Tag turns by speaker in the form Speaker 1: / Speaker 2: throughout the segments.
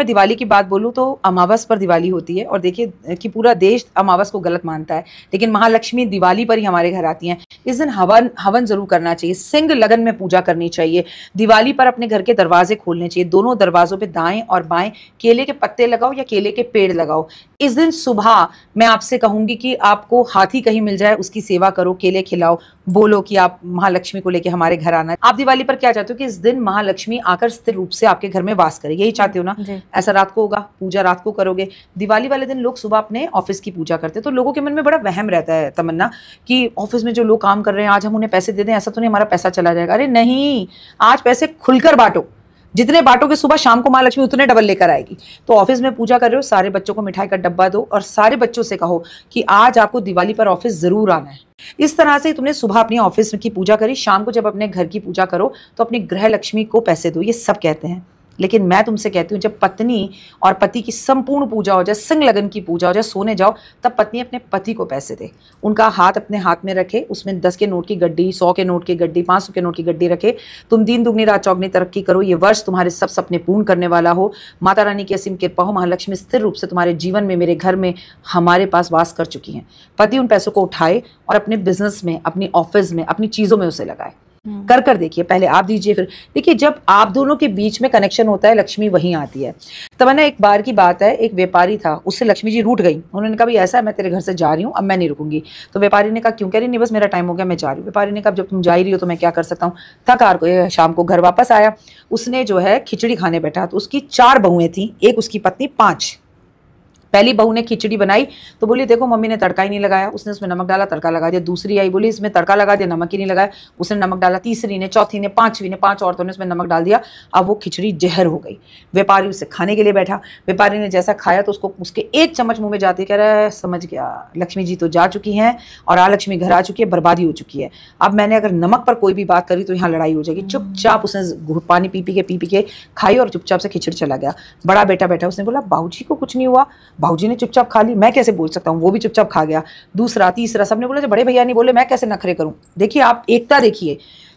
Speaker 1: मैं दिवाली की बात बोलूँ तो अमावस पर दिवाली होती है, और देखिए कि पूरा देश अमावस को गलत मानता है, लेकिन महालक्ष्मी दिवाली पर ही हमारे घर आती हैं। इस दिन हवन जरूर करना चाहिए, सिंह लगन में पूजा करनी चाहिए। दिवाली पर अपने घर के दरवाजे खोलने चाहिए, दोनों दरवाजों पे दाएं और बाएं केले के पत्ते लगाओ या केले के पेड़ लगाओ। इस दिन सुबह मैं आपसे कहूंगी कि आपको हाथी कहीं मिल जाए उसकी सेवा करो, केले खिलाओ, बोलो कि आप महालक्ष्मी को लेके हमारे घर आना है। आप दिवाली पर क्या चाहते हो कि इस दिन महालक्ष्मी आकर स्थिर रूप से आपके घर में वास करे, यही चाहते हो ना? ऐसा रात को होगा, पूजा रात को करोगे। दिवाली वाले दिन लोग सुबह अपने ऑफिस की पूजा करते हैं, तो लोगों के मन में बड़ा वहम रहता है तमन्ना कि ऑफिस में जो लोग काम कर रहे हैं आज हम उन्हें पैसे दे दें, ऐसा तो नहीं हमारा पैसा चला जाएगा। अरे नहीं, आज पैसे खुलकर बांटो, जितने बांटोगे सुबह शाम को महालक्ष्मी उतने डबल लेकर आएगी। तो ऑफिस में पूजा कर रहे हो, सारे बच्चों को मिठाई का डब्बा दो और सारे बच्चों से कहो कि आज आपको दिवाली पर ऑफिस जरूर आना है। इस तरह से तुमने सुबह अपनी ऑफिस की पूजा करी, शाम को जब अपने घर की पूजा करो तो अपनी गृह लक्ष्मी को पैसे दो, ये सब कहते हैं। लेकिन मैं तुमसे कहती हूँ जब पत्नी और पति की संपूर्ण पूजा हो जाए, सिंह लगन की पूजा हो जाए, सोने जाओ, तब पत्नी अपने पति को पैसे दे, उनका हाथ अपने हाथ में रखे, उसमें 10 के नोट की गड्डी, 100 के नोट की गड्डी, 500 के नोट की गड्डी रखे। तुम दिन दुगनी रात चौगनी तरक्की करो, ये वर्ष तुम्हारे सब सपने पूर्ण करने वाला हो। माता रानी की असीम कृपा हो, महालक्ष्मी स्थिर रूप से तुम्हारे जीवन में, मेरे घर में, हमारे पास वास कर चुकी हैं। पति उन पैसों को उठाए और अपने बिजनेस में, अपनी ऑफिस में, अपनी चीजों में उसे लगाए। कर देखिए, पहले आप दीजिए, फिर देखिए। जब आप दोनों के बीच में कनेक्शन होता है, लक्ष्मी वहीं आती है। तमन्ना, एक बार की बात है, एक व्यापारी था, उससे लक्ष्मी जी रूठ गई। उन्होंने कहा भाई ऐसा है, मैं तेरे घर से जा रही हूँ, अब मैं नहीं रुकूंगी। तो व्यापारी ने कहा क्यों? कह रही नहीं, बस मेरा टाइम हो गया, मैं जा रही हूँ। व्यापारी ने कहा जब तुम जा ही रही हो तो मैं क्या कर सकता हूँ। थकार को शाम को घर वापस आया, उसने जो है खिचड़ी खाने बैठा, तो उसकी 4 बहुएं थी, एक उसकी पत्नी 5। पहली बहू ने खिचड़ी बनाई तो बोली देखो मम्मी ने तड़का ही नहीं लगाया, उसने उसमें नमक डाला, तड़का लगा दिया। दूसरी आई, बोली इसमें तड़का लगा दिया, नमक ही नहीं लगाया, उसने नमक डाला। तीसरी ने, चौथी ने, 5वीं ने, 5 औरतों ने उसमें नमक डाल दिया। अब वो खिचड़ी जहर हो गई। व्यापारी उसे खाने के लिए बैठा, व्यापारी ने जैसा खाया तो उसको उसके 1 चम्मच मुंह में जाते कह रहा है समझ गया, लक्ष्मी जी तो जा चुकी हैं और लक्ष्मी घर आ चुकी है, बर्बादी हो चुकी है। अब मैंने अगर नमक पर कोई भी बात करी तो यहाँ लड़ाई हो जाएगी। चुपचाप उसने पानी पी पी के खाई और चुपचाप से खिचड़ी चला गया। बड़ा बेटा बैठा, उसने बोला बाबूजी को कुछ नहीं हुआ, बाबूजी ने चुपचाप खा ली, मैं कैसे बोल सकता हूँ, वो भी चुपचाप खा गया। दूसरा, तीसरा, सबने बोला बड़े भैया नहीं बोले, मैं कैसे नखरे करूं। देखिए आप एकता देखिए।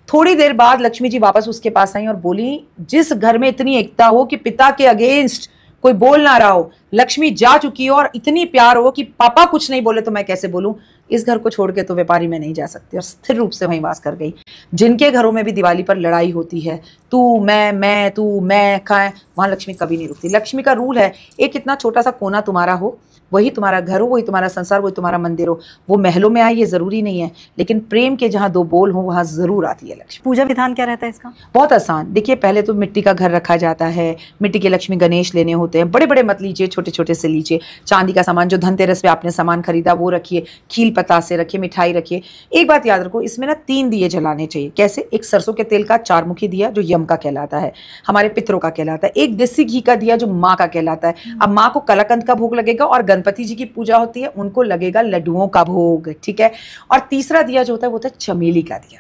Speaker 1: थोड़ी देर बाद लक्ष्मी जी वापस उसके पास आई और बोली जिस घर में इतनी एकता हो कि पिता के अगेंस्ट कोई बोल ना रहा हो, लक्ष्मी जा चुकी हो और इतनी प्यार हो कि पापा कुछ नहीं बोले तो मैं कैसे बोलूं, इस घर को छोड़ के तो व्यापारी में नहीं जा सकती, और स्थिर रूप से वहीं वास कर गई। जिनके घरों में भी दिवाली पर लड़ाई होती है, तू मैं तू मैं खाए, वहां लक्ष्मी कभी नहीं रुकती। लक्ष्मी का रूल है, एक इतना छोटा सा कोना तुम्हारा हो, वही तुम्हारा घर हो, वही तुम्हारा संसार, वही तुम्हारा मंदिर हो। वो महलों में आए ये जरूरी नहीं है, लेकिन प्रेम के जहाँ 2 बोल हो वहां जरूर आती है लक्ष्मी।
Speaker 2: पूजा विधान क्या रहता है इसका?
Speaker 1: बहुत आसान। देखिए पहले तो मिट्टी का घर रखा जाता है, मिट्टी के लक्ष्मी गणेश लेने होते हैं, बड़े बड़े मत लीजिए, छोटे छोटे से लीजिए। चांदी का सामान, जो धनतेरस पे आपने सामान खरीदा वो रखिए, खील पतासे रखिए, मिठाई रखिए। एक बात याद रखो, इसमें ना 3 दिए जलाने चाहिए। कैसे? एक सरसों के तेल का 4 मुखी दिया जो यम का कहलाता है, हमारे पितरों का कहलाता है। एक देसी घी का दिया जो माँ का कहलाता है। अब माँ को कलाकंद का भोग लगेगा और गणपति जी की पूजा होती है, उनको लगेगा लड्डुओं का भोग, ठीक है। और तीसरा दिया जो होता है वो होता है चमेली का दिया।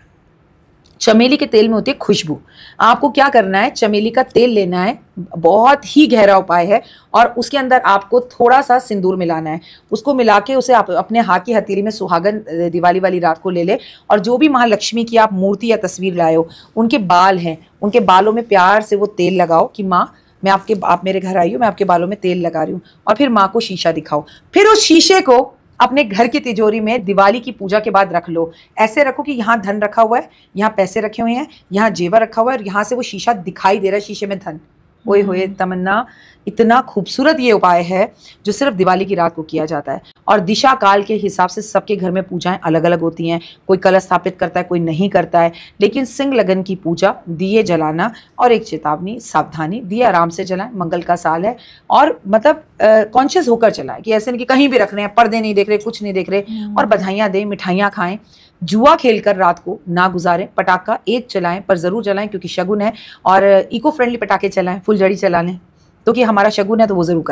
Speaker 1: चमेली के तेल में होती है खुशबू। आपको क्या करना है, चमेली का तेल लेना है, बहुत ही गहरा उपाय है, और उसके अंदर आपको थोड़ा सा सिंदूर मिलाना है। उसको मिला के उसे आप अपने हाथ की हथेली में सुहागन दिवाली वाली रात को ले ले, और जो भी महालक्ष्मी की आप मूर्ति या तस्वीर लाए हो, उनके बाल हैं, उनके बालों में प्यार से वो तेल लगाओ कि माँ आप मेरे घर आई हो, मैं आपके बालों में तेल लगा रही हूँ। और फिर माँ को शीशा दिखाओ, फिर उस शीशे को अपने घर की तिजोरी में दिवाली की पूजा के बाद रख लो। ऐसे रखो कि यहाँ धन रखा हुआ है, यहाँ पैसे रखे हुए हैं, यहाँ जेवर रखा हुआ है, और यहाँ से वो शीशा दिखाई दे रहा है, शीशे में धन। ओए होए तमन्ना, इतना खूबसूरत ये उपाय है जो सिर्फ दिवाली की रात को किया जाता है। और दिशा काल के हिसाब से सबके घर में पूजाएं अलग अलग होती हैं, कोई कलश स्थापित करता है, कोई नहीं करता है। लेकिन सिंह लगन की पूजा, दिए जलाना, और एक चेतावनी, सावधानी, दिए आराम से जलाएं, मंगल का साल है, और मतलब कॉन्शियस होकर चलाएं कि ऐसे नहीं कि कहीं भी रख रहे हैं, पर्दे नहीं देख रहे, कुछ नहीं देख रहे, और बधाइयाँ दें, मिठाइयाँ खाएं। जुआ खेलकर रात को ना गुजारें, पटाखा एक चलाएं पर जरूर जलाएं क्योंकि शगुन है, और इको फ्रेंडली पटाखे चलाएं, फुलझड़ी चला लें, तो कि हमारा शगुन है तो वो जरूर करें।